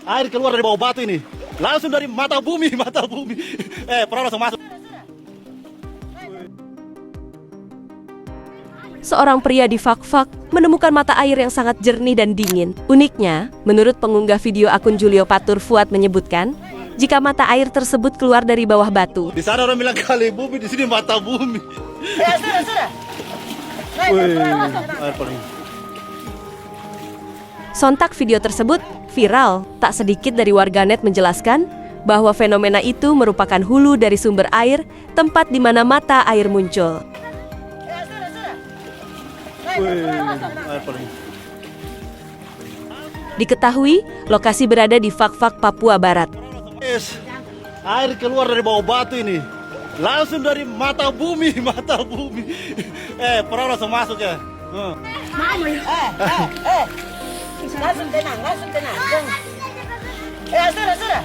Air keluar dari bawah batu ini, langsung dari mata bumi, mata bumi. Perahu langsung masuk. Seorang pria di Fak-Fak menemukan mata air yang sangat jernih dan dingin. Uniknya, menurut pengunggah video akun Julio Patur Fuad menyebutkan, jika mata air tersebut keluar dari bawah batu. Di sana orang bilang kali bumi, di sini mata bumi. Air paling. Sontak video tersebut viral. Tak sedikit dari warganet menjelaskan bahwa fenomena itu merupakan hulu dari sumber air, tempat di mana mata air muncul. Air paling. Diketahui, lokasi berada di Fak-Fak, Papua Barat. Air keluar dari bawah batu ini, langsung dari mata bumi, mata bumi. Perahu langsung masuk ya. Langsung tenang, langsung tenang. Sudah.